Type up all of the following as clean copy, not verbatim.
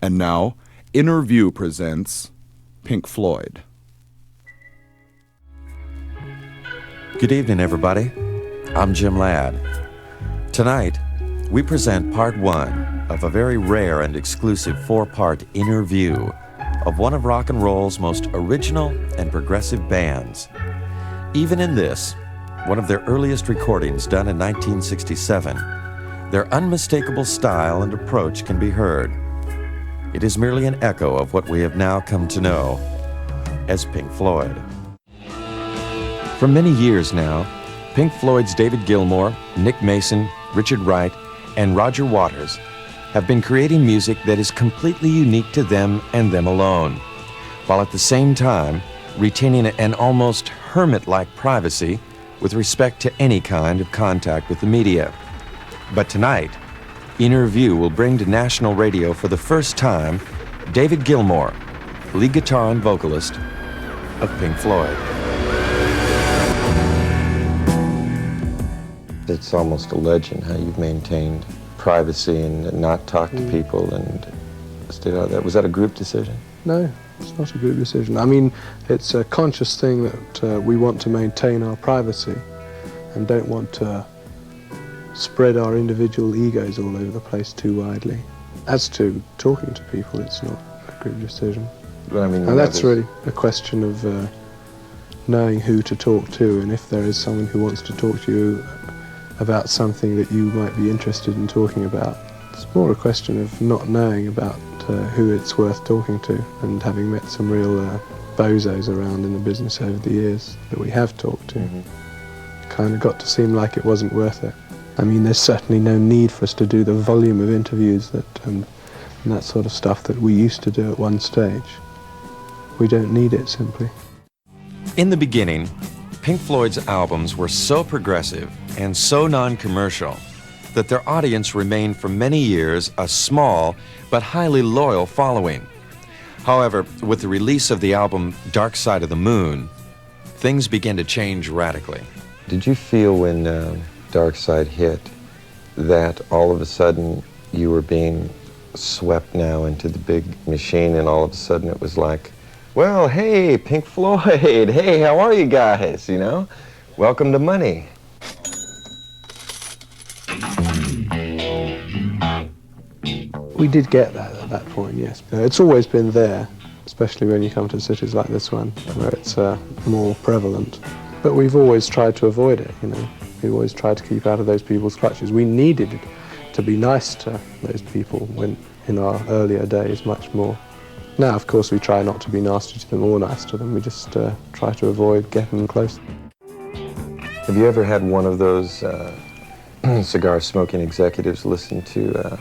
And now, Inner View presents Pink Floyd. Good evening, everybody. I'm Jim Ladd. Tonight, we present part one of a very rare and exclusive four-part inner view of one of rock and roll's most original and progressive bands. Even in this, one of their earliest recordings done in 1967, their unmistakable style and approach can be heard. It is merely an echo of what we have now come to know as Pink Floyd. For many years now, Pink Floyd's David Gilmour, Nick Mason, Richard Wright, and Roger Waters have been creating music that is completely unique to them and them alone, while at the same time retaining an almost hermit-like privacy with respect to any kind of contact with the media. But tonight, Inner View will bring to national radio for the first time David Gilmour, lead guitar and vocalist of Pink Floyd. It's almost a legend how you've maintained privacy and not talked to people and stayed out of that. Was that a group decision? No, it's not a group decision. I mean, it's a conscious thing that we want to maintain our privacy and don't want to spread our individual egos all over the place too widely. As to talking to people, it's not a group decision. But I mean, and that's really a question of knowing who to talk to, and if there is someone who wants to talk to you about something that you might be interested in talking about. It's more a question of not knowing about who it's worth talking to, and having met some real bozos around in the business over the years that we have talked to. Kind of got to seem like it wasn't worth it. I mean, there's certainly no need for us to do the volume of interviews that and that sort of stuff that we used to do at one stage. We don't need it, simply. In the beginning, Pink Floyd's albums were so progressive and so non-commercial that their audience remained for many years a small but highly loyal following. However, with the release of the album Dark Side of the Moon, things began to change radically. Did you feel when Dark Side hit that all of a sudden you were being swept now into the big machine, and all of a sudden it was like, well, hey, Pink Floyd, hey, how are you guys, you know? Welcome to money. We did get that at that point, yes. It's always been there, especially when you come to cities like this one, where it's more prevalent. But we've always tried to avoid it, you know. We always tried to keep out of those people's clutches. We needed to be nice to those people when, in our earlier days, much more. Now, of course, we try not to be nasty to them or nice to them. We just try to avoid getting them close. Have you ever had one of those cigar-smoking executives listen to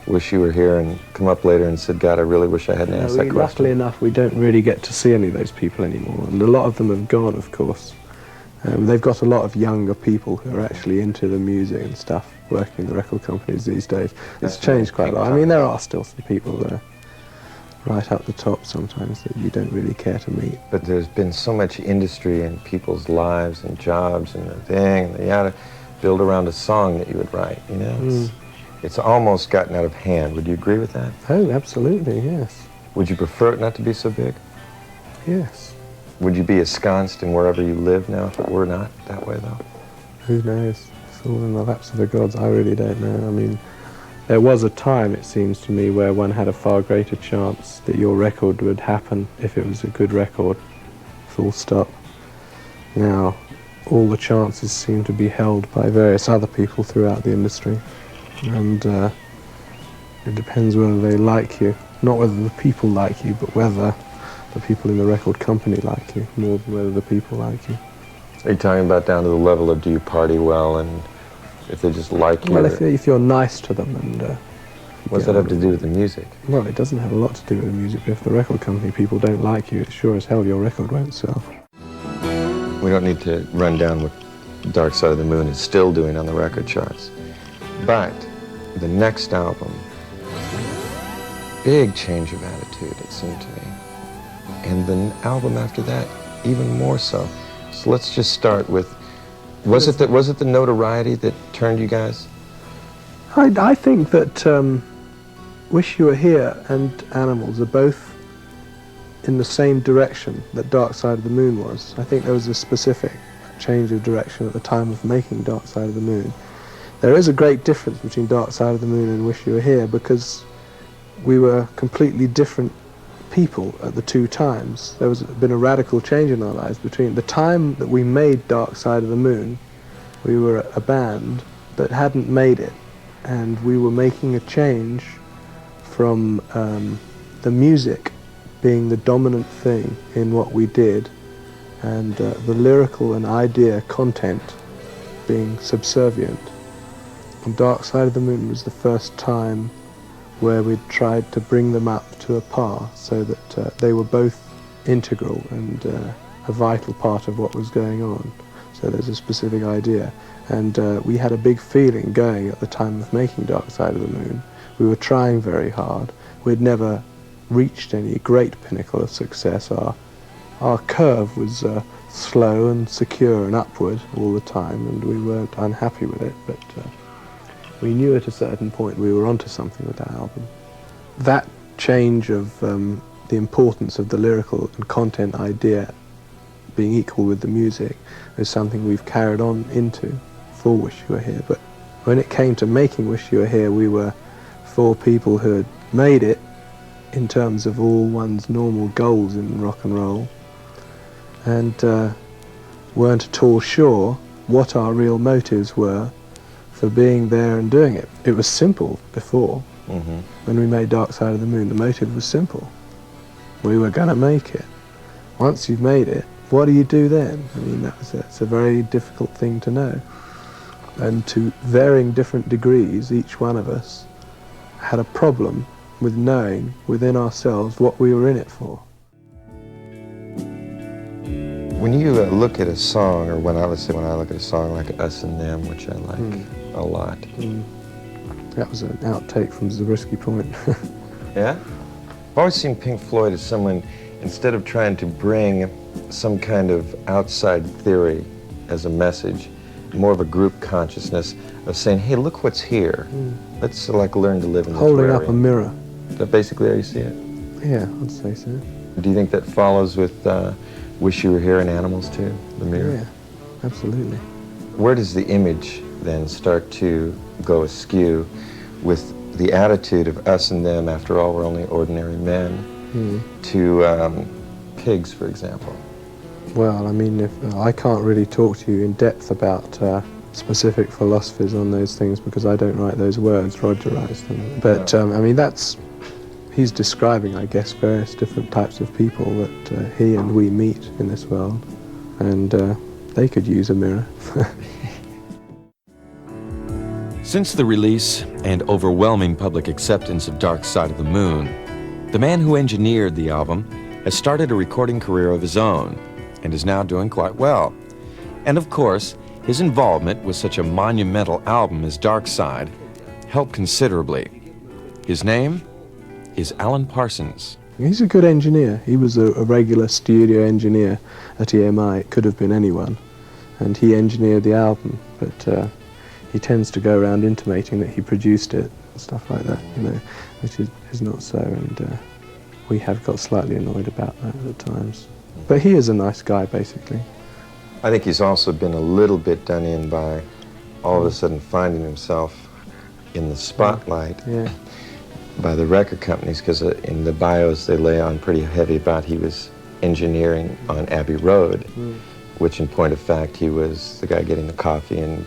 Wish You Were Here and come up later and said, God, I really wish I hadn't asked that question? Luckily enough, we don't really get to see any of those people anymore. And a lot of them have gone, of course. They've got a lot of younger people who are actually into the music and stuff, working in the record companies these days. It's changed quite a lot. I mean, there are still some people there, right up the top sometimes, that you don't really care to meet. But there's been so much industry in people's lives and jobs and the thing, and you gotta build around a song that you would write, you know? It's almost gotten out of hand. Would you agree with that? Oh, absolutely, yes. Would you prefer it not to be so big? Yes. Would you be ensconced in wherever you live now if it were not that way, though? Who knows? It's all in the laps of the gods. I really don't know. I mean, there was a time, it seems to me, where one had a far greater chance that your record would happen if it was a good record, full stop. Now, all the chances seem to be held by various other people throughout the industry, and it depends whether they like you. Not whether the people like you, but whether the people in the record company like you, more than whether the people like you. Are you talking about down to the level of do you party well and if they just like you? Well, if you're nice to them and... what does that have to do with the music? Well, it doesn't have a lot to do with the music, but if the record company people don't like you, it's sure as hell your record won't sell. We don't need to run down what Dark Side of the Moon is still doing on the record charts. But the next album, big change of attitude, it seemed to me. And the album after that, even more so. So let's just start with, was it the notoriety that turned you guys? I think that Wish You Were Here and Animals are both in the same direction that Dark Side of the Moon was. I think there was a specific change of direction at the time of making Dark Side of the Moon. There is a great difference between Dark Side of the Moon and Wish You Were Here because we were completely different people at the two times. There was been a radical change in our lives between the time that we made Dark Side of the Moon. We were a band that hadn't made it, and we were making a change from the music being the dominant thing in what we did, and the lyrical and idea content being subservient. And Dark Side of the Moon was the first time where we tried to bring them up to a par so that they were both integral and a vital part of what was going on. So there's a specific idea. And we had a big feeling going at the time of making Dark Side of the Moon. We were trying very hard. We'd never reached any great pinnacle of success. Our curve was slow and secure and upward all the time, and we weren't unhappy with it, but we knew at a certain point we were onto something with that album. That change of the importance of the lyrical and content idea being equal with the music is something we've carried on into for Wish You Were Here. But when it came to making Wish You Were Here, we were four people who had made it in terms of all one's normal goals in rock and roll, and weren't at all sure what our real motives were for being there and doing it. It was simple before. When we made Dark Side of the Moon, the motive was simple. We were going to make it. Once you've made it, what do you do then? I mean, that's a very difficult thing to know. And to varying different degrees, each one of us had a problem with knowing within ourselves what we were in it for. When you look at a song, or when I look at a song like Us and Them, which I like a lot. That was an outtake from Zabriskie Point. Yeah? I've always seen Pink Floyd as someone, instead of trying to bring some kind of outside theory as a message, more of a group consciousness of saying, hey, look what's here. Let's like learn to live in this Holding area. up a mirror. Is that basically how you see it? Yeah, I'd say so. Do you think that follows with Wish You Were Here and Animals too, the mirror? Yeah, absolutely. Where does the image then start to go askew with the attitude of us and them, after all we're only ordinary men, to pigs, for example? Well, I mean, if I can't really talk to you in depth about specific philosophies on those things because I don't write those words, Roger writes them. But, I mean, he's describing, I guess, various different types of people that he and we meet in this world, and they could use a mirror. Since the release and overwhelming public acceptance of Dark Side of the Moon, the man who engineered the album has started a recording career of his own and is now doing quite well. And of course, his involvement with such a monumental album as Dark Side helped considerably. His name is Alan Parsons. He's a good engineer. He was a regular studio engineer at EMI. It could have been anyone. And he engineered the album, but he tends to go around intimating that he produced it and stuff like that, you know, which is not so, and we have got slightly annoyed about that at times. But he is a nice guy, basically. I think he's also been a little bit done in by all of a sudden finding himself in the spotlight by the record companies, because in the bios they lay on pretty heavy about he was engineering on Abbey Road, which in point of fact he was the guy getting the coffee and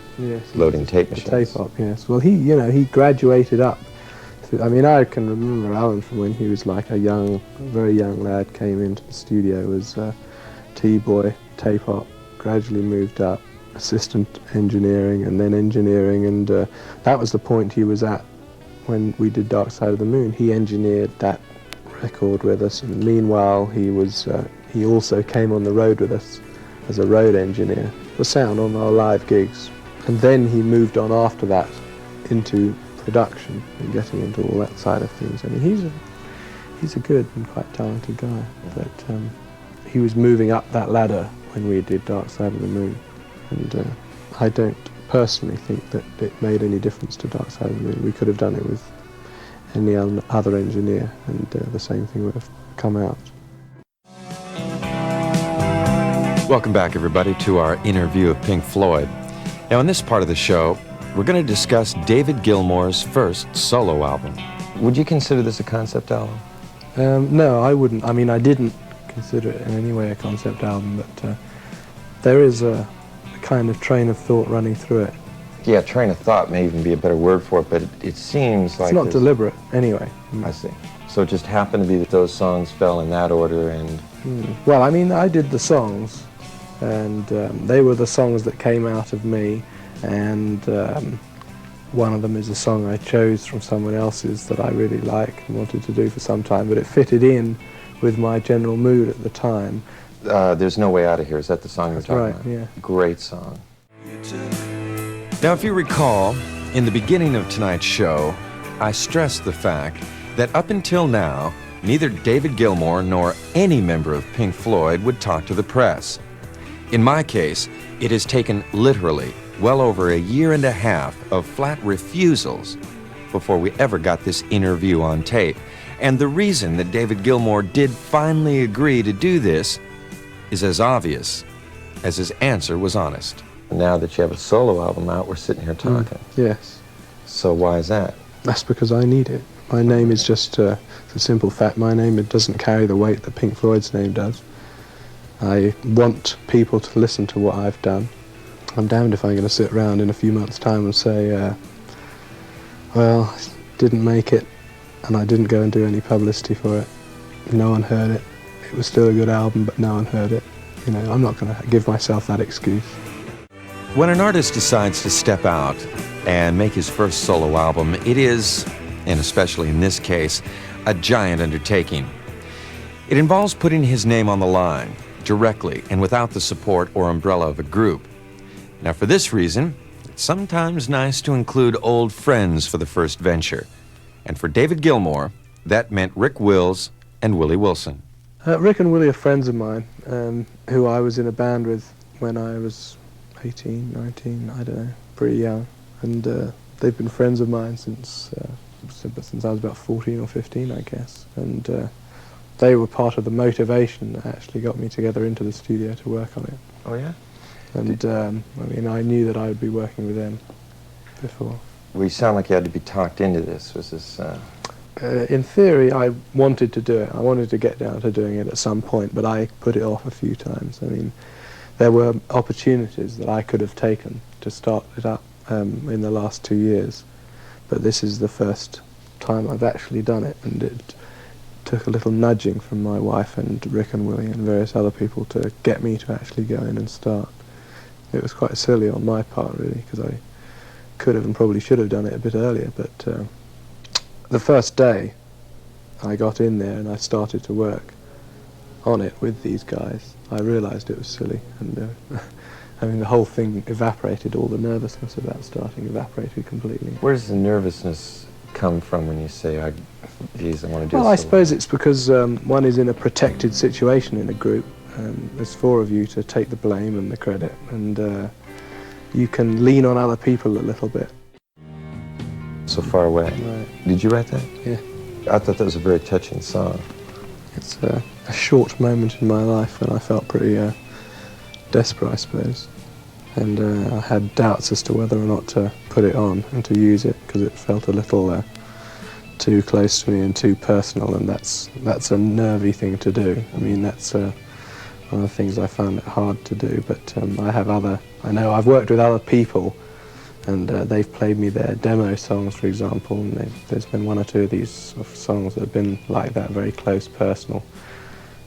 loading tape machines. The tape op, yes. Well, he graduated up. I mean, I can remember Alan from when he was like a very young lad, came into the studio as T-boy, tape op, gradually moved up, assistant engineering and then engineering, and that was the point he was at when we did Dark Side of the Moon. He engineered that record with us, and meanwhile he also came on the road with us as a road engineer for sound on our live gigs. And then he moved on after that into production and getting into all that side of things. I mean, he's a good and quite talented guy, but he was moving up that ladder when we did Dark Side of the Moon, and I don't personally think that it made any difference to Dark Side of the Moon. We could have done it with any other engineer, and the same thing would have come out. Welcome back, everybody, to our interview of Pink Floyd. Now, in this part of the show, we're going to discuss David Gilmour's first solo album. Would you consider this a concept album? No, I wouldn't. I mean, I didn't consider it in any way a concept album, but there is a kind of train of thought running through it. Yeah, train of thought may even be a better word for it, but it seems like... It's not deliberate, anyway. I see. So it just happened to be that those songs fell in that order, and... Well, I mean, I did the songs, and they were the songs that came out of me, and one of them is a song I chose from someone else's that I really like and wanted to do for some time, but it fitted in with my general mood at the time. There's No Way Out of Here, is that the song you're talking right, about? yeah. Great song. Now, if you recall, in the beginning of tonight's show, I stressed the fact that up until now, neither David Gilmour nor any member of Pink Floyd would talk to the press. In my case, it has taken literally well over a year and a half of flat refusals before we ever got this interview on tape. And the reason that David Gilmour did finally agree to do this is as obvious as his answer was honest. Now that you have a solo album out, we're sitting here talking. Yes. So why is that? That's because I need it. My name is just the simple fact. My name, it doesn't carry the weight that Pink Floyd's name does. I want people to listen to what I've done. I'm damned if I'm going to sit around in a few months' time and say, well, I didn't make it, and I didn't go and do any publicity for it. No one heard it. It was still a good album, but no one heard it. You know, I'm not going to give myself that excuse. When an artist decides to step out and make his first solo album, it is, and especially in this case, a giant undertaking. It involves putting his name on the line, directly and without the support or umbrella of a group. Now, for this reason, it's sometimes nice to include old friends for the first venture. And for David Gilmour, that meant Rick Wills and Willie Wilson. Rick and Willie are friends of mine, who I was in a band with when I was 18, 19, I don't know, pretty young. And they've been friends of mine since I was about 14 or 15, I guess. And they were part of the motivation that actually got me together into the studio to work on it. Oh, yeah? And I mean, I knew that I would be working with them before. Well, you sound like you had to be talked into this. Was this... In theory, I wanted to do it. I wanted to get down to doing it at some point, but I put it off a few times. I mean, there were opportunities that I could have taken to start it up in the last 2 years, but this is the first time I've actually done it, and it took a little nudging from my wife and Rick and Willie and various other people to get me to actually go in and start. It was quite silly on my part, really, because I could have and probably should have done it a bit earlier, but the first day I got in there and I started to work on it with these guys, I realised it was silly, and I mean, the whole thing evaporated. All the nervousness about starting evaporated completely. Where does the nervousness come from when you say, geez, I want to do Well, I solo? suppose it's because one is in a protected situation in a group. There's four of you to take the blame and the credit, and you can lean on other people a little bit. So Far Away. Right. Did you write that? Yeah. I thought that was a very touching song. It's a short moment in my life when I felt pretty desperate, I suppose. And I had doubts as to whether or not to put it on and to use it, because it felt a little too close to me and too personal, and that's a nervy thing to do. I mean, that's one of the things I found it hard to do, but I know I've worked with other people, and they've played me their demo songs, for example, and there's been one or two of these sort of songs that have been like that, very close, personal.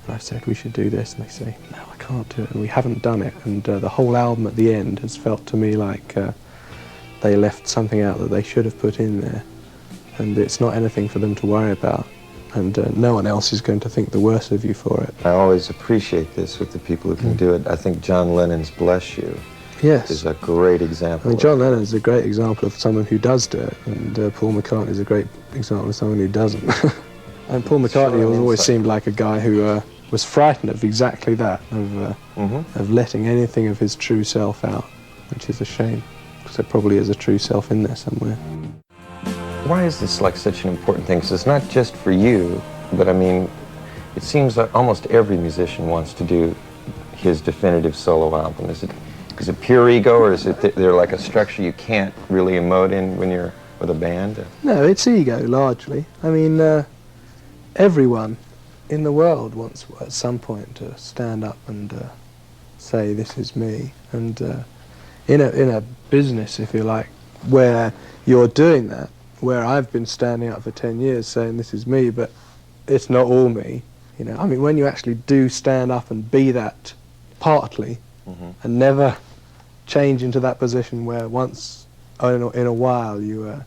And I've said, we should do this, and they say, no, I can't do it, and we haven't done it. And the whole album at the end has felt to me like they left something out that they should have put in there, and it's not anything for them to worry about, and no one else is going to think the worse of you for it. I always appreciate this with the people who can do it. I think John Lennon's Bless You Yes. is a great example. I mean, John Lennon is a great example of someone who does do it, and Paul McCartney is a great example of someone who doesn't. And Paul McCartney always seemed like a guy who was frightened of exactly that, of letting anything of his true self out, which is a shame, because there probably is a true self in there somewhere. Why is this like such an important thing? 'Cause it's not just for you, but I mean, it seems like almost every musician wants to do his definitive solo album. Is it pure ego, or is it there like a structure you can't really emote in when you're with a band? No, it's ego, largely. I mean, everyone in the world wants at some point to stand up and say, this is me. And in a business, if you like, where you're doing that, where I've been standing up for 10 years saying this is me, but it's not all me, you know. I mean, when you actually do stand up and be that partly, and never change into that position where once in a while you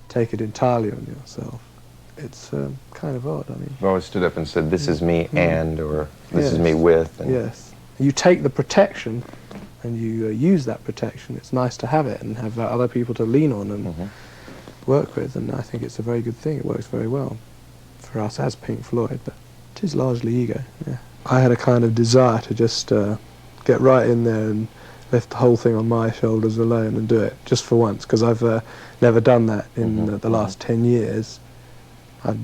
take it entirely on yourself, it's kind of odd. I mean, You've always stood up and said, this is me and, or this is me with. And yes. You take the protection and you use that protection. It's nice to have it and have other people to lean on and work with, and I think it's a very good thing. It works very well for us as Pink Floyd, but it is largely ego. Yeah. I had a kind of desire to just get right in there and lift the whole thing on my shoulders alone and do it just for once, because I've never done that in the last 10 years. I've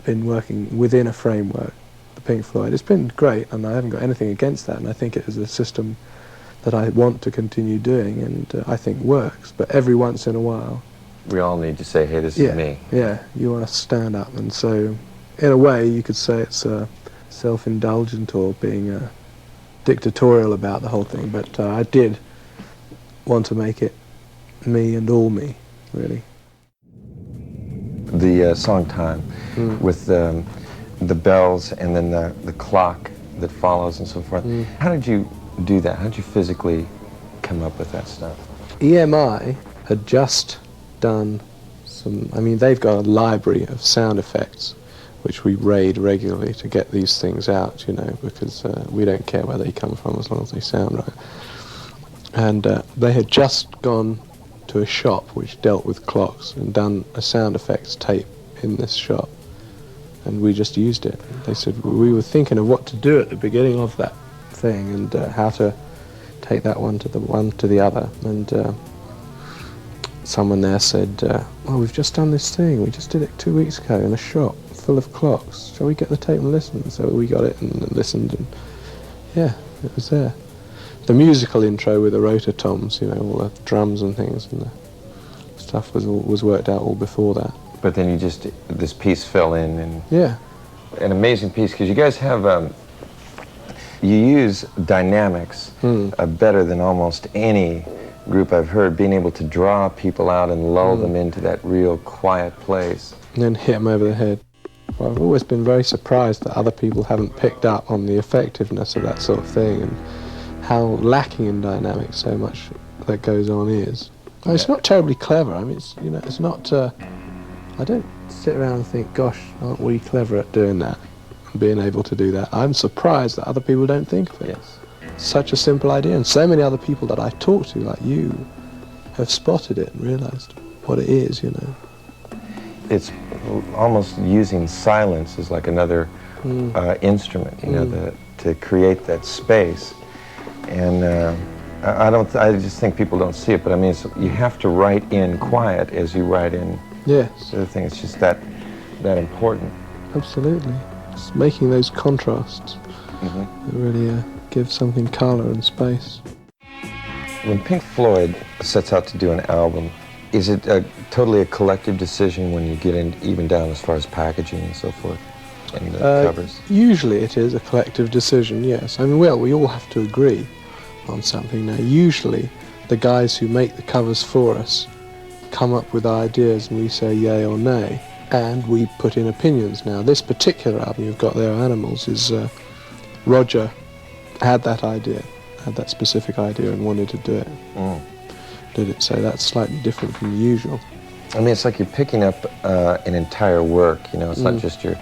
been working within a framework, the Pink Floyd. It's been great, and I haven't got anything against that, and I think it is a system that I want to continue doing, and I think works. But every once in a while, we all need to say, hey, this is me. Yeah, you want to stand up, and so in a way you could say it's self-indulgent or being dictatorial about the whole thing, but I did want to make it me and all me, really. The song Time, with the bells and then the clock that follows and so forth. How did you do that? How did you physically come up with that stuff? EMI had just done some, I mean, they've got a library of sound effects which we raid regularly to get these things out, you know, because we don't care where they come from as long as they sound right. And they had just gone to a shop which dealt with clocks and done a sound effects tape in this shop, and we just used it. They said we were thinking of what to do at the beginning of that thing and how to take that one to the other, and someone there said, well, we've just done this thing, we just did it 2 weeks ago in a shop full of clocks, shall we get the tape and listen? So we got it and listened, and yeah, it was there. The musical intro with the rotor toms, you know, all the drums and things, and the stuff was worked out all before that. But then this piece fell in, and yeah, an amazing piece, because you guys have, you use dynamics better than almost any group I've heard, being able to draw people out and lull them into that real quiet place. And then hit them over the head. Well, I've always been very surprised that other people haven't picked up on the effectiveness of that sort of thing and how lacking in dynamics so much that goes on is. I mean, it's not terribly clever. I mean, it's, you know, it's not. I don't sit around and think, gosh, aren't we clever at doing that and being able to do that. I'm surprised that other people don't think of it. Yes. Such a simple idea, and so many other people that I talk to, like you, have spotted it and realised what it is, you know. It's almost using silence as like another instrument, you know, to create that space. And I just think people don't see it, but I mean, you have to write in quiet as you write in Yes. the other thing. It's just that important. Absolutely. It's making those contrasts that really give something colour and space. When Pink Floyd sets out to do an album, is it totally a collective decision when you get in, even down as far as packaging and so forth, and the covers? Usually it is a collective decision, yes. I mean, well, we all have to agree on something now. Usually the guys who make the covers for us come up with ideas and we say yay or nay, and we put in opinions. Now, this particular album you've got there, Animals, is Roger had that idea, had that specific idea and wanted to do it. Did it, so that's slightly different from the usual. I mean, it's like you're picking up an entire work, you know, it's not just you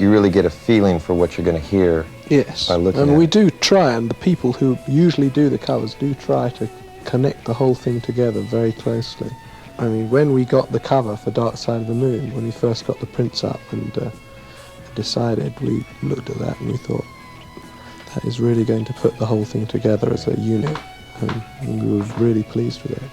really get a feeling for what you're going to hear. Yes, by looking and at we it. do try, and the people who usually do the covers do try to connect the whole thing together very closely. I mean, when we got the cover for Dark Side of the Moon, when we first got the prints up and decided, we looked at that and we thought, that is really going to put the whole thing together as a unit, and we were really pleased with it.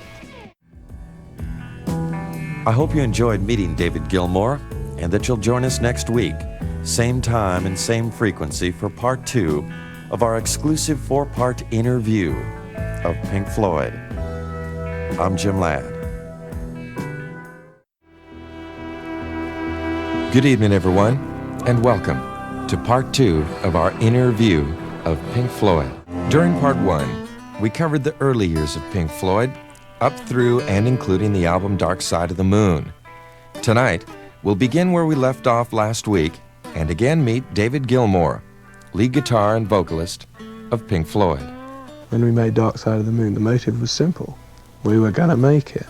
I hope you enjoyed meeting David Gilmour and that you'll join us next week, same time and same frequency, for part 2 of our exclusive 4-part interview of Pink Floyd. I'm Jim Ladd. Good evening, everyone, and welcome to part 2 of our interview of Pink Floyd. During part 1, we covered the early years of Pink Floyd, up through and including the album Dark Side of the Moon. Tonight, we'll begin where we left off last week and again meet David Gilmour, lead guitar and vocalist of Pink Floyd. When we made Dark Side of the Moon, the motive was simple. We were going to make it.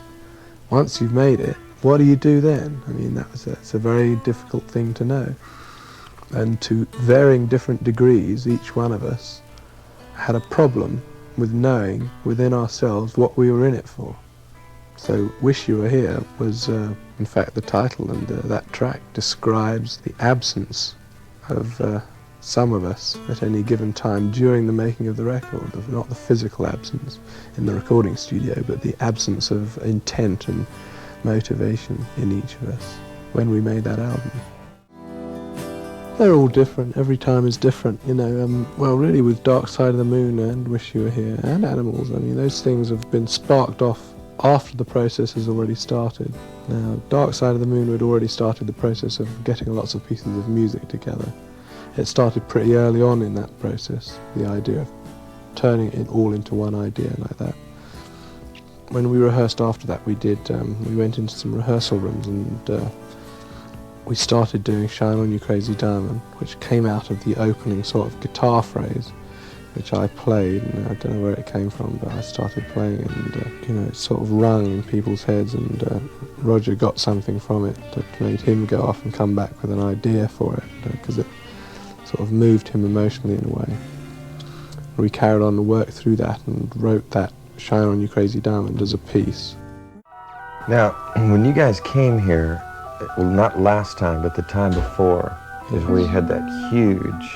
Once you've made it, what do you do then? I mean, that's a very difficult thing to know. And to varying different degrees, each one of us had a problem with knowing within ourselves what we were in it for. So Wish You Were Here was, in fact, the title, and that track describes the absence of some of us at any given time during the making of the record, not the physical absence in the recording studio, but the absence of intent and motivation in each of us when we made that album. They're all different. Every time is different, you know. Well, really, with Dark Side of the Moon and Wish You Were Here and Animals, I mean, those things have been sparked off after the process has already started. Now, Dark Side of the Moon had already started the process of getting lots of pieces of music together. It started pretty early on in that process, the idea of turning it all into one idea like that. When we rehearsed after that, we went into some rehearsal rooms and we started doing Shine On You Crazy Diamond, which came out of the opening sort of guitar phrase, which I played, and I don't know where it came from, but I started playing it, and it sort of rung in people's heads, and Roger got something from it that made him go off and come back with an idea for it, because it sort of moved him emotionally in a way. We carried on to work through that and wrote that Shine On You Crazy Diamond as a piece. Now, when you guys came here, well, not last time, but the time before, is where you had that huge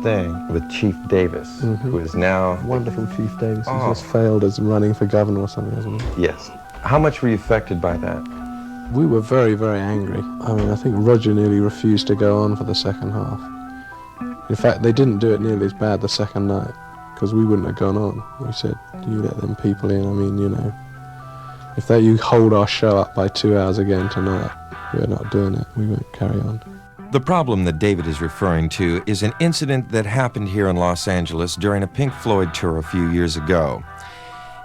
thing with Chief Davis, who is now... Wonderful Chief Davis, who's just failed as running for governor or something, hasn't he? Yes. How much were you affected by that? We were very, very angry. I mean, I think Roger nearly refused to go on for the second half. In fact, they didn't do it nearly as bad the second night, because we wouldn't have gone on. We said, you let them people in, I mean, you know, if you hold our show up by 2 hours again tonight, we're not doing it, we won't carry on. The problem that David is referring to is an incident that happened here in Los Angeles during a Pink Floyd tour a few years ago,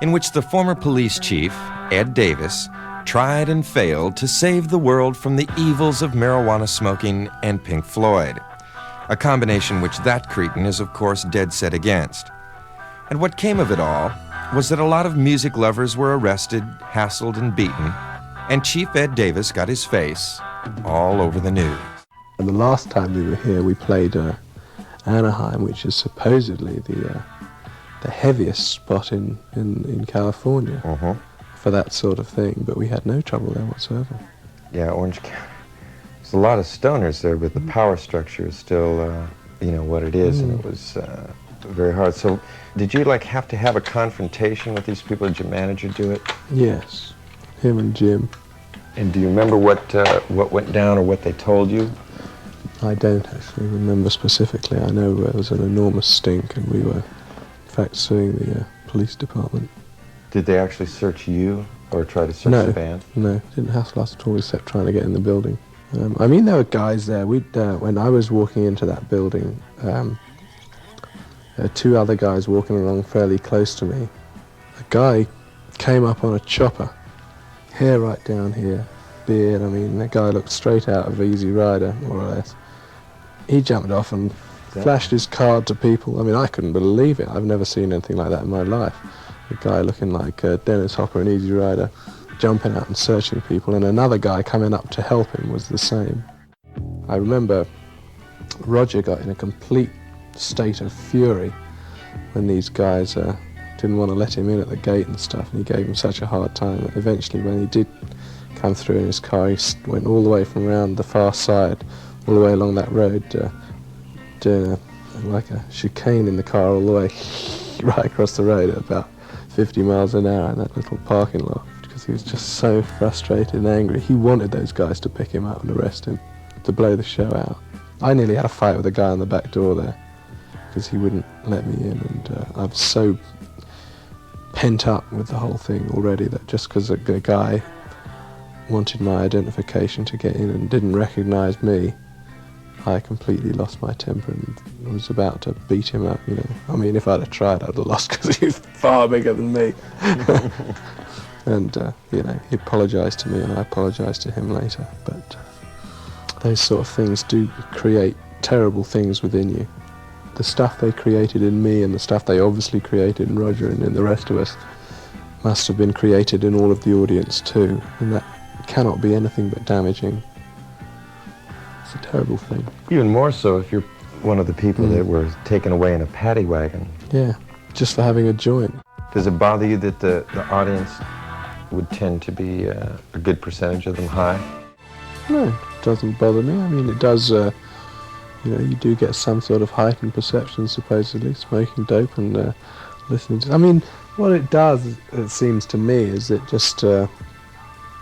in which the former police chief, Ed Davis, tried and failed to save the world from the evils of marijuana smoking and Pink Floyd, a combination which that cretin is, of course, dead set against. And what came of it all was that a lot of music lovers were arrested, hassled, and beaten, and Chief Ed Davis got his face all over the news. And the last time we were here, we played Anaheim, which is supposedly the heaviest spot in California for that sort of thing, but we had no trouble there whatsoever. Yeah, Orange County. There's a lot of stoners there, but the power structure is still, what it is, and it was very hard. So, did you have to have a confrontation with these people? Did your manager do it? Yes, him and Jim. And do you remember what went down or what they told you? I don't actually remember specifically. I know there was an enormous stink, and we were, in fact, suing the police department. Did they actually search you or try to search the band? No, didn't hassle us at all, except trying to get in the building. I mean, there were guys there. When I was walking into that building, there were 2 other guys walking along fairly close to me. A guy came up on a chopper, hair right down here, beard. I mean, that guy looked straight out of Easy Rider, more or less. He jumped off and flashed his card to people. I mean, I couldn't believe it. I've never seen anything like that in my life. A guy looking like Dennis Hopper in Easy Rider, jumping out and searching people, and another guy coming up to help him was the same. I remember Roger got in a complete state of fury when these guys didn't want to let him in at the gate and stuff, and he gave him such a hard time that eventually when he did come through in his car, he went all the way from around the far side, all the way along that road, doing a chicane in the car all the way right across the road at about 50 miles an hour in that little parking lot, because because he was just so frustrated and angry. He wanted those guys to pick him up and arrest him, to blow the show out. I nearly had a fight with a guy on the back door there because he wouldn't let me in, and I was so pent up with the whole thing already that just because a guy wanted my identification to get in and didn't recognise me, I completely lost my temper and was about to beat him up, you know. I mean, if I'd have tried, I'd have lost because he was far bigger than me. And, you know, he apologised to me and I apologised to him later. But those sort of things do create terrible things within you. The stuff they created in me and the stuff they obviously created in Roger and in the rest of us must have been created in all of the audience too. And that cannot be anything but damaging. It's a terrible thing. Even more so if you're one of the people that were taken away in a paddy wagon. Yeah, just for having a joint. Does it bother you that the audience would tend to be a good percentage of them high? No, it doesn't bother me. I mean, it does, you know, you do get some sort of heightened perception, supposedly, smoking dope and listening to... I mean, what it does, it seems to me, is it just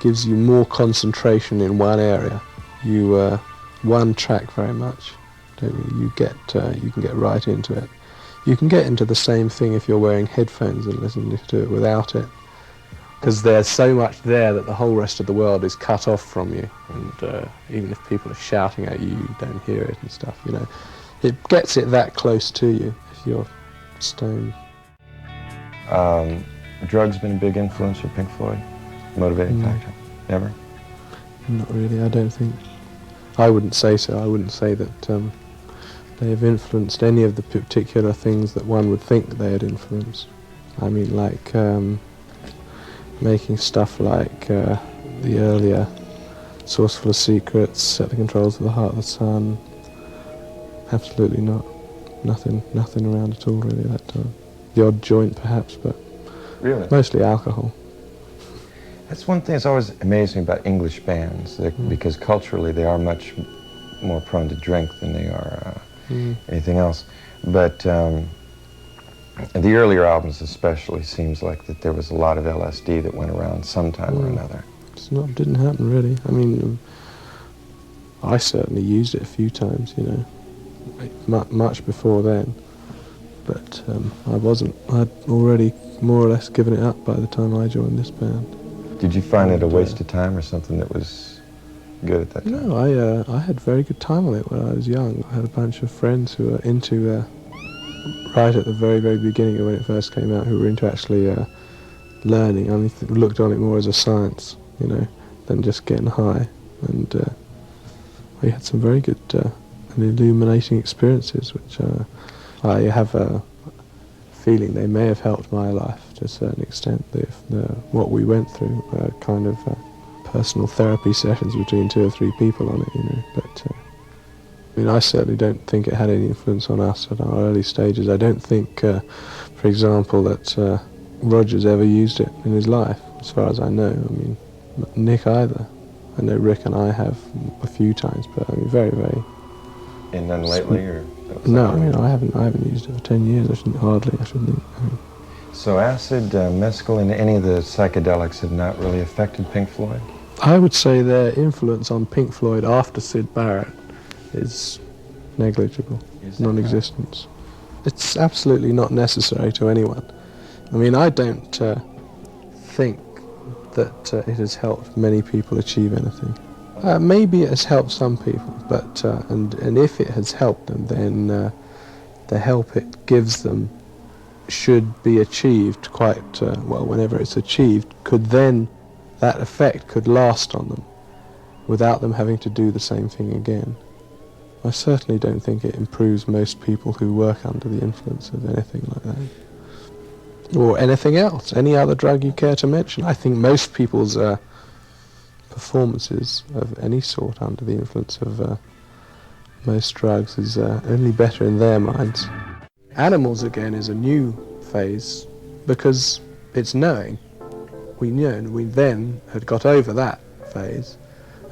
gives you more concentration in one area. You one track very much, don't you? You can get right into it. You can get into the same thing if you're wearing headphones and listening to it without it, because there's so much there that the whole rest of the world is cut off from you, and even if people are shouting at you, you don't hear it and stuff, you know. It gets it that close to you if you're stoned. Drugs been a big influence for Pink Floyd? Motivating factor? Never? Not really, I don't think. I wouldn't say so. I wouldn't say that they have influenced any of the particular things that one would think they had influenced. I mean, like making stuff like the earlier Source Full of Secrets, Set the Controls of the Heart of the Sun. Absolutely not. Nothing around at all really at that time. The odd joint perhaps, but really? Mostly alcohol. That's one thing that's always amazed me about English bands, because culturally they are much more prone to drink than they are anything else. But the earlier albums especially seems like that there was a lot of LSD that went around sometime or another. Didn't happen really. I mean, I certainly used it a few times, you know, much before then. But I wasn't. I'd already more or less given it up by the time I joined this band. Did you find it a waste of time or something that was good at that time? No, I had very good time on it when I was young. I had a bunch of friends who were into, right at the very, very beginning of when it first came out, who were into actually learning. I mean, looked on it more as a science, you know, than just getting high. And we had some very good and illuminating experiences, which I have a feeling they may have helped my life to a certain extent. What we went through were kind of personal therapy sessions between 2 or 3 people on it, you know. But I mean, I certainly don't think it had any influence on us at our early stages. I don't think, for example, that Roger's ever used it in his life, as far as I know. I mean, Nick either. I know Rick and I have a few times, but I mean, very, very. And none lately, or? No, I mean, I haven't used it for 10 years. I shouldn't think. I mean. So acid, mescaline, any of the psychedelics have not really affected Pink Floyd? I would say their influence on Pink Floyd after Syd Barrett is negligible, non-existent. It's absolutely not necessary to anyone. I mean, I don't think that it has helped many people achieve anything. Maybe it has helped some people, but and if it has helped them, then the help it gives them should be achieved quite well. Whenever it's achieved, that effect could last on them without them having to do the same thing again. I certainly don't think it improves most people who work under the influence of anything like that, or anything else, any other drug you care to mention. I think most people's performances of any sort under the influence of most drugs is only better in their minds. Animals, again, is a new phase because it's knowing. We knew, and we then had got over that phase,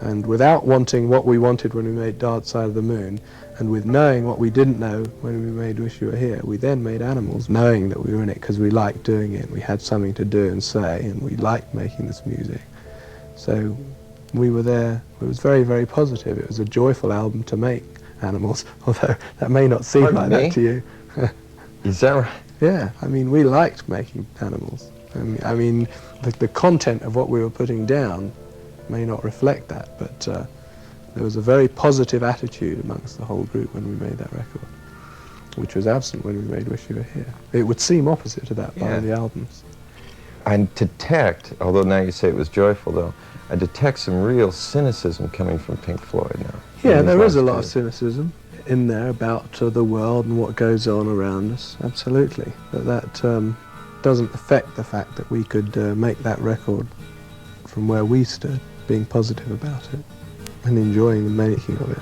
And without wanting what we wanted when we made Dark Side of the Moon, and with knowing what we didn't know when we made Wish You Were Here, we then made Animals, knowing that we were in it because we liked doing it, we had something to do and say, and we liked making this music. So we were there. It was very, very positive. It was a joyful album to make, Animals, although that may not seem Pardon like me? that to you. Is that right? Yeah, I mean, we liked making Animals. I mean, the content of what we were putting down may not reflect that, but there was a very positive attitude amongst the whole group when we made that record, which was absent when we made Wish You Were Here. It would seem opposite to that by the albums. I detect, although now you say it was joyful though, I detect some real cynicism coming from Pink Floyd now. Yeah, in there these is a last lot of two. cynicism in there about the world and what goes on around us, absolutely. But that doesn't affect the fact that we could make that record from where we stood, being positive about it and enjoying the making of it.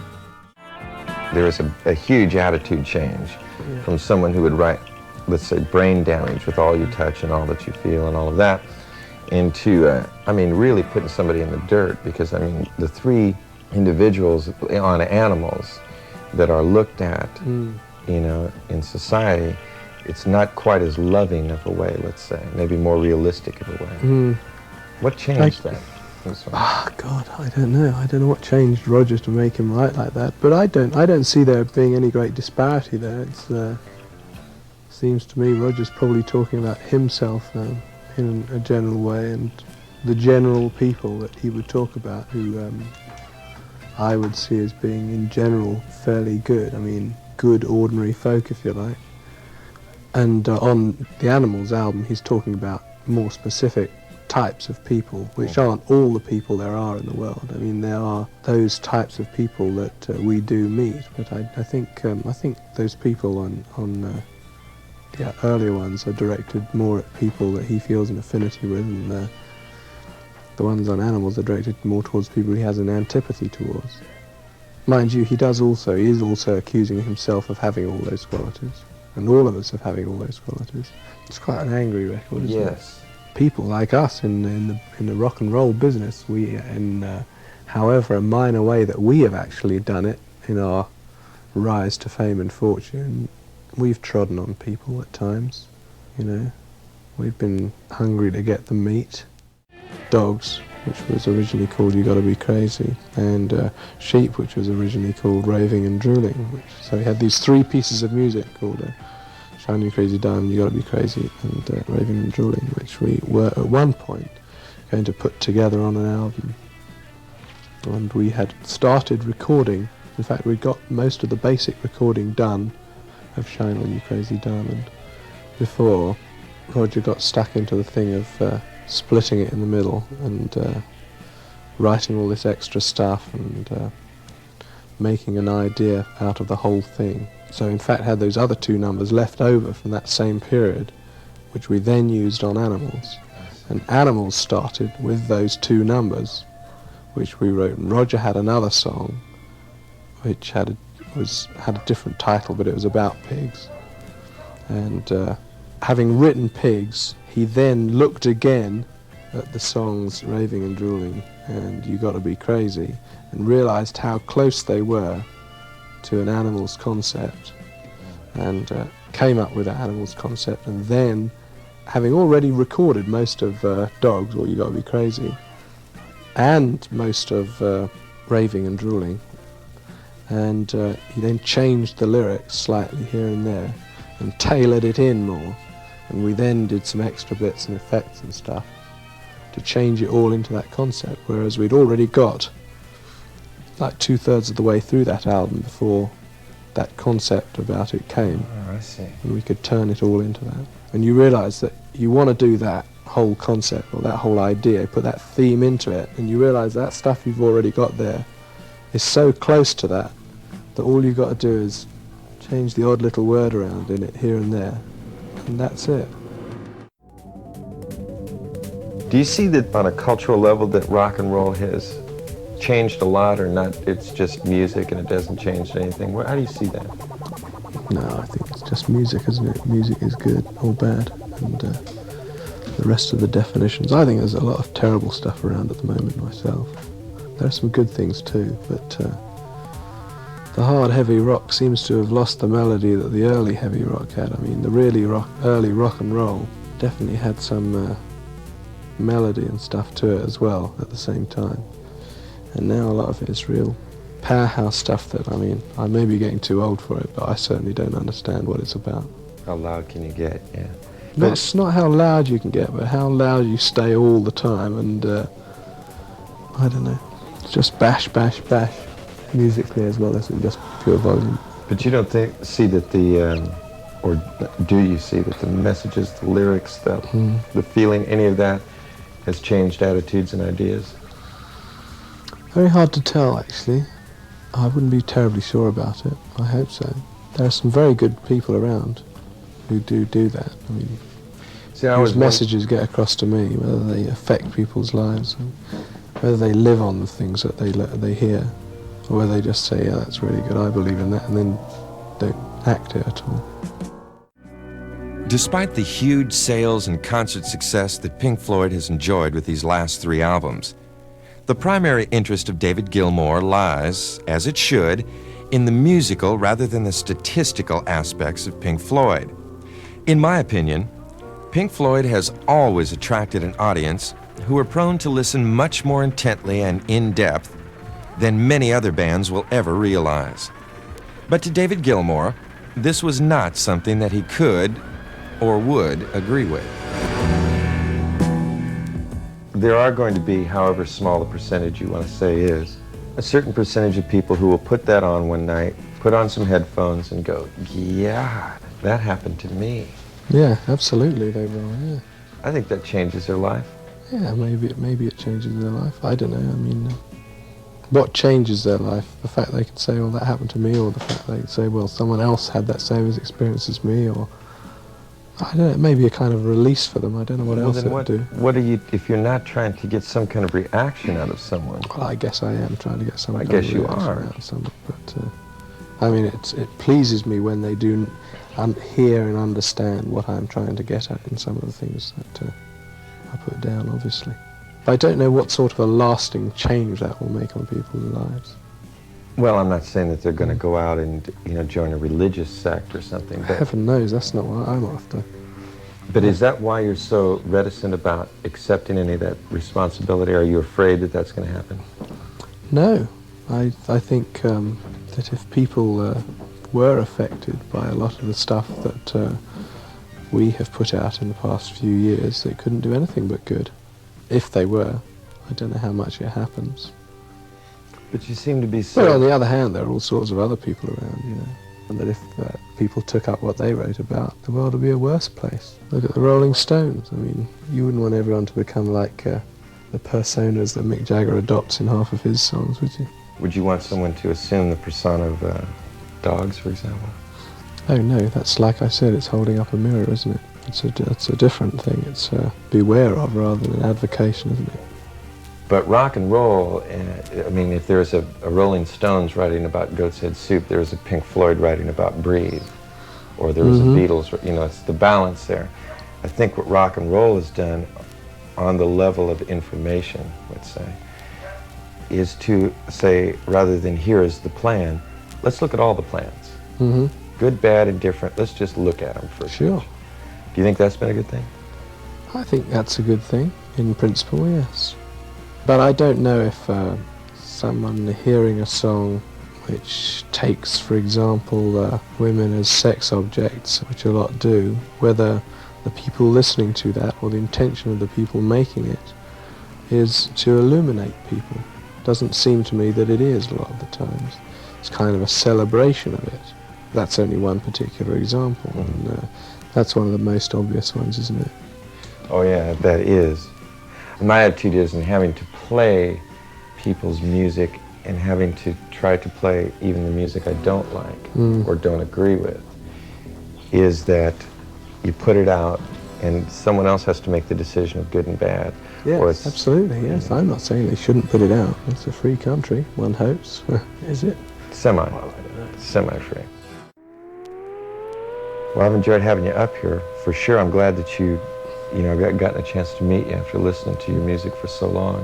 There was a huge attitude change from someone who would write, let's say, Brain Damage with all you touch and all that you feel and all of that, into, I mean, really putting somebody in the dirt, because, I mean, the three individuals on Animals that are looked at, you know, in society, it's not quite as loving of a way, let's say, maybe more realistic of a way. What changed that? Oh God, I don't know. I don't know what changed Roger to make him write like that. But I don't see there being any great disparity there. It's seems to me Roger's probably talking about himself now in a general way, and the general people that he would talk about, who I would see as being in general fairly good. I mean, good ordinary folk, if you like. And on the Animals album, he's talking about more specific types of people, which aren't all the people there are in the world. I mean, there are those types of people that we do meet, but I think those people on the earlier ones are directed more at people that he feels an affinity with, and the ones on Animals are directed more towards people he has an antipathy towards. Mind you, he is also accusing himself of having all those qualities, and all of us of having all those qualities. It's quite an angry record, isn't it? Yes. People like us in the rock and roll business, we, in however a minor way that we have actually done it in our rise to fame and fortune, we've trodden on people at times, you know. We've been hungry to get the meat. Dogs, which was originally called You Gotta Be Crazy, and Sheep, which was originally called Raving and Drooling. So we had these three pieces of music called Shiny Crazy Diamond, You Gotta Be Crazy, and Raving and Drooling, which we were at one point going to put together on an album. And we had started recording. In fact, we got most of the basic recording done of Shine On You Crazy Diamond before Roger got stuck into the thing of splitting it in the middle and writing all this extra stuff and making an idea out of the whole thing. So in fact had those other two numbers left over from that same period, which we then used on Animals. And Animals started with those two numbers, which we wrote. And Roger had another song, which had a different title, but it was about pigs. And having written Pigs, he then looked again at the songs Raving and Drooling and You Gotta Be Crazy, and realised how close they were to an Animals concept, and came up with an Animals concept. And then, having already recorded most of Dogs, or You Gotta Be Crazy, and most of Raving and Drooling, and he then changed the lyrics slightly here and there and tailored it in more, and we then did some extra bits and effects and stuff to change it all into that concept, whereas we'd already got like 2/3 of the way through that album before that concept about it came. Oh, I see. And we could turn it all into that. And you realise that you want to do that whole concept or that whole idea, put that theme into it, and you realise that stuff you've already got there is so close to that that all you've got to do is change the odd little word around in it here and there, and that's it. Do you see that on a cultural level that rock and roll has changed a lot, or not? It's just music and it doesn't change anything. How do you see that? No, I think it's just music, isn't it? Music is good or bad, and the rest of the definitions. I think there's a lot of terrible stuff around at the moment myself. There are some good things too, but the hard, heavy rock seems to have lost the melody that the early heavy rock had. I mean, the really early rock and roll definitely had some melody and stuff to it as well at the same time. And now a lot of it is real powerhouse stuff that, I mean, I may be getting too old for it, but I certainly don't understand what it's about. How loud can you get? Yeah. It's not how loud you can get, but how loud you stay all the time, and I don't know, it's just bash, bash, bash, musically as well as in just pure volume. But you don't see that or do you see that the messages, the lyrics, the feeling, any of that has changed attitudes and ideas? Very hard to tell, actually. I wouldn't be terribly sure about it. I hope so. There are some very good people around who do that. I mean, whose messages get across to me, whether they affect people's lives, and whether they live on the things that they hear, or whether they just say, yeah, that's really good, I believe in that, and then don't act it at all. Despite the huge sales and concert success that Pink Floyd has enjoyed with these last 3 albums, the primary interest of David Gilmour lies, as it should, in the musical rather than the statistical aspects of Pink Floyd. In my opinion, Pink Floyd has always attracted an audience who are prone to listen much more intently and in-depth than many other bands will ever realize. But to David Gilmour, this was not something that he could or would agree with. There are going to be, however small the percentage you want to say is, a certain percentage of people who will put that on one night, put on some headphones and go, yeah, that happened to me. Yeah, absolutely they will, yeah. I think that changes their life. Yeah, maybe it changes their life. I don't know, I mean, what changes their life? The fact they can say, well, that happened to me, or the fact they can say, well, someone else had that same experience as me, or, I don't know, maybe a kind of release for them. I don't know what else it would do. What are you, if you're not trying to get some kind of reaction out of someone? Well, I guess I am trying to get some kind I guess of you reaction are. out of someone, but, I mean, it pleases me when they do hear and understand what I'm trying to get at in some of the things that I put down, obviously. But I don't know what sort of a lasting change that will make on people's lives. Well, I'm not saying that they're going to go out and, join a religious sect or something. But, Heaven knows, that's not what I'm after. but is that why you're so reticent about accepting any of that responsibility? Are you afraid that that's going to happen? No, I think that if people were affected by a lot of the stuff that we have put out in the past few years, they couldn't do anything but good. If they were, I don't know how much it happens. But you seem to be so... But on the other hand, there are all sorts of other people around, and that if people took up what they wrote about, the world would be a worse place. Look at the Rolling Stones. I mean, you wouldn't want everyone to become like the personas that Mick Jagger adopts in half of his songs, would you? Would you want someone to assume the persona of dogs, for example? Oh no, that's like I said, it's holding up a mirror, isn't it? It's a different thing. It's beware of rather than advocation, isn't it? But rock and roll, I mean, if there's a Rolling Stones writing about Goat's Head Soup, there's a Pink Floyd writing about Breathe, or there was a Beatles, it's the balance there. I think what rock and roll has done on the level of information, let's say, is to say, rather than here is the plan, let's look at all the plans. Mm-hmm. Good, bad, and different, let's just look at them first. Sure. Do you think that's been a good thing? I think that's a good thing, in principle, yes. But I don't know if someone hearing a song which takes, for example, women as sex objects, which a lot do, whether the people listening to that or the intention of the people making it is to illuminate people. Doesn't seem to me that it is a lot of the times. It's kind of a celebration of it. That's only one particular example, and that's one of the most obvious ones, isn't it? Oh yeah, that is. My attitude is in having to play people's music and having to try to play even the music I don't like or don't agree with, is that you put it out and someone else has to make the decision of good and bad. Yes, absolutely, yes. I'm not saying they shouldn't put it out. It's a free country, one hopes. Is it? Semi. Well, I don't know. Semi-free. Well, I've enjoyed having you up here. For sure, I'm glad that I've gotten a chance to meet you after listening to your music for so long,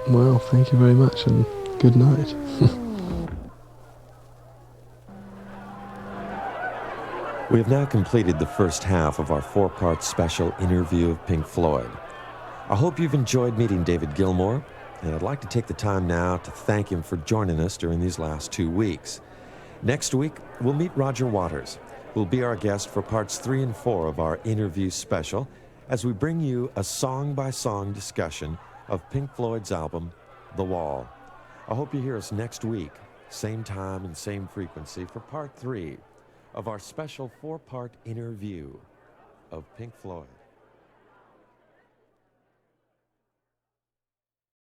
Well, thank you very much, and good night. We have now completed the first half of our four-part special interview of Pink Floyd. I hope you've enjoyed meeting David Gilmour, and I'd like to take the time now to thank him for joining us during these last 2 weeks. Next week, we'll meet Roger Waters, who will be our guest for parts 3 and 4 of our interview special as we bring you a song-by-song discussion of Pink Floyd's album, The Wall. I hope you hear us next week, same time and same frequency, for part 3 of our special 4-part interview of Pink Floyd.